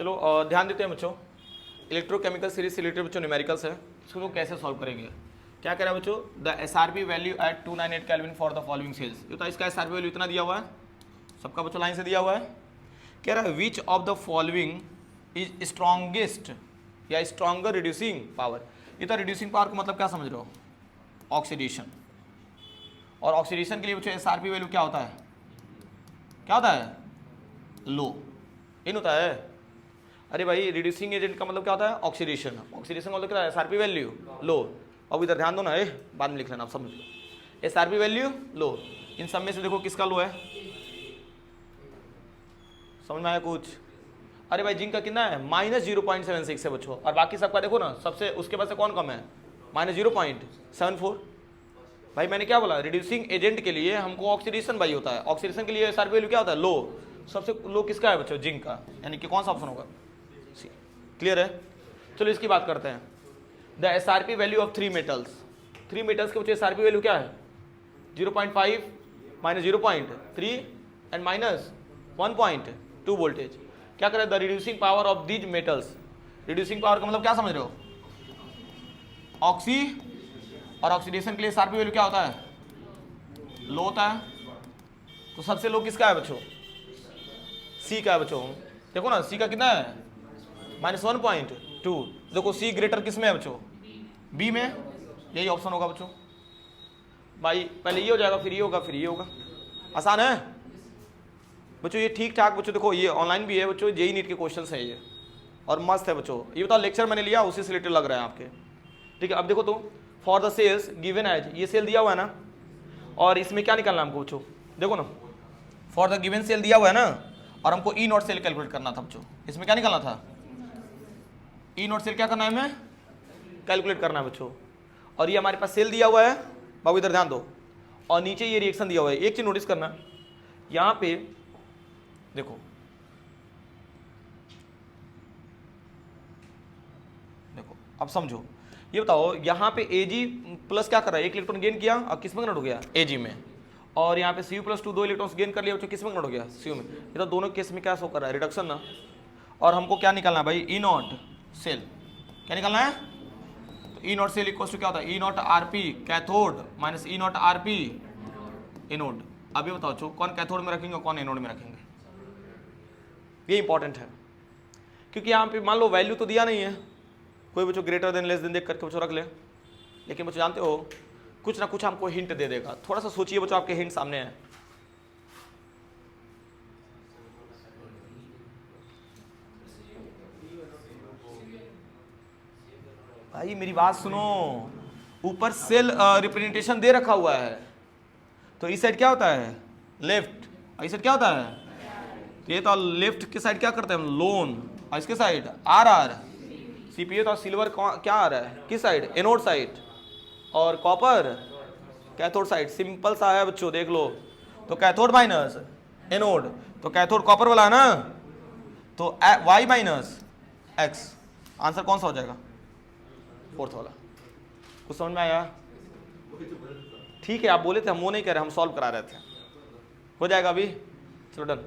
चलो ध्यान देते हैं बच्चों, इलेक्ट्रोकेमिकल सीरीज से रिलेटेड बच्चों न्यूमेरिकल्स है, इसको लोग कैसे सॉल्व करेंगे। क्या कह रहा है बच्चों, the SRP value at 298 kelvin for the following cells. ये तो इसका SRP वैल्यू इतना दिया हुआ है, सबका बच्चों लाइन से दिया हुआ है। कह रहा है which of the following is strongest या स्ट्रॉन्गर रिड्यूसिंग पावर। ये तो रिड्यूसिंग पावर का मतलब क्या समझ रहे हो, ऑक्सीडेशन। और ऑक्सीडेशन के लिए बच्चों SRP वैल्यू क्या होता है, क्या होता है, लो, इन होता है। अरे भाई रिड्यूसिंग एजेंट का मतलब क्या होता है, ऑक्सीडेशन। ऑक्सीडेशन का मतलब क्या है, SRP वैल्यू लो। अब इधर ध्यान दो ना, बाद में लिख लेना, आप समझ लो। SRP वैल्यू लो, इन सब में से देखो किसका लो है, समझ में आया कुछ। अरे भाई जिंक का कितना है, -0.76 है बच्चों, और बाकी सबका देखो ना, सबसे उसके पास से कौन कम है, -0.74। भाई मैंने क्या बोला, रिड्यूसिंग एजेंट के लिए हमको ऑक्सीडेशन भाई होता है, ऑक्सीडेशन के लिए SRP वैल्यू क्या होता है, लो। सबसे लो किसका है बच्चों, जिंक का, यानी कि कौन सा ऑप्शन होगा, सी। क्लियर है। चलो इसकी बात करते हैं, the SRP value of 3 metals. 3 metals के बच्चों SRP वैल्यू क्या है, 0.5 -0.3 एंड -1.2 वोल्टेज। क्या करें, the reducing power of these metals. Reducing power का मतलब क्या समझ रहे हो, ऑक्सी, और ऑक्सीडेशन के लिए SRP वैल्यू क्या होता है, लो होता है। तो सबसे लो किसका है बच्चों, सी का है बच्चों। देखो ना सी का कितना है, -1.2। देखो सी ग्रेटर किस में है बच्चों, बी में, यही ऑप्शन होगा बच्चों। भाई पहले ये हो जाएगा, फिर ये होगा, फिर ये होगा। आसान है बच्चों, ये ठीक ठाक बच्चों। देखो ये ऑनलाइन भी है बच्चों, जेई नीट के क्वेश्चन है ये, और मस्त है बच्चों। ये बताओ लेक्चर मैंने लिया उसी से रिलेटेड लग रहा है आपके, ठीक है। अब देखो तो for the cells given as, ये सेल दिया हुआ है ना, और इसमें क्या निकालना हमको बच्चों, देखो ना फॉर द गिवन सेल दिया हुआ है ना, और हमको ई नॉट सेल कैलकुलेट करना था बच्चों। इसमें क्या निकालना था, ई नॉट सेल क्या करना है हमें, कैलकुलेट करना है बच्चों। और ये हमारे पास सेल दिया हुआ है, बाबू इधर ध्यान दो, और नीचे ये रिएक्शन दिया हुआ है। एक चीज नोटिस करना, यहाँ पे देखो, देखो अब समझो, ये बताओ यहाँ पे Ag प्लस क्या कर रहा है, 1 इलेक्ट्रॉन गेन किया, और किस में कन्वर्ट हो गया, Ag में। और यहाँ पे Cu+2 2 इलेक्ट्रॉन्स गेन कर लिया बच्चों, किस में कन्वर्ट हो गया, Cu में। ये तो दोनों केस में क्या शो कर रहा है, रिडक्शन ना। और हमको क्या निकालना है भाई, ई नॉट सेल। क्या निकालना है, तो E not cell equal to क्या होता है, E not RP cathode minus E not RP anode. अब ये बताओ कौन कैथोड में रखेंगे और कौन एनोड में रखेंगे, ये इंपॉर्टेंट है। क्योंकि यहाँ पे मान लो वैल्यू तो दिया नहीं है, कोई बच्चों ग्रेटर देन लेस देन देख करके बच्चों रख ले, लेकिन बच्चों जानते हो कुछ ना कुछ हमको हिंट दे देगा। थोड़ा सा सोचिए बच्चों, आपके हिंट सामने है। भाई मेरी बात सुनो, ऊपर सेल रिप्रेजेंटेशन दे रखा हुआ है, तो इस साइड क्या होता है, लेफ्ट, और इस साइड क्या होता है, तो ये तो लेफ्ट के साइड क्या करते हैं हम, लोन, और इसके साइड RR। CPA तो सिल्वर क्या आ रहा है, किस साइड, एनोड साइड, और कॉपर कैथोड साइड। सिंपल सा है बच्चों, देख लो, तो कैथोड माइनस एनोड, तो कैथोड कॉपर वाला है ना, तो Y माइनस X। आंसर कौन सा हो जाएगा, फोर्थ वाला। कुछ समझ में आया, ठीक है। आप बोले थे, हम वो नहीं कह रहे, हम सॉल्व करा रहे थे, हो जाएगा अभी। चलो डन।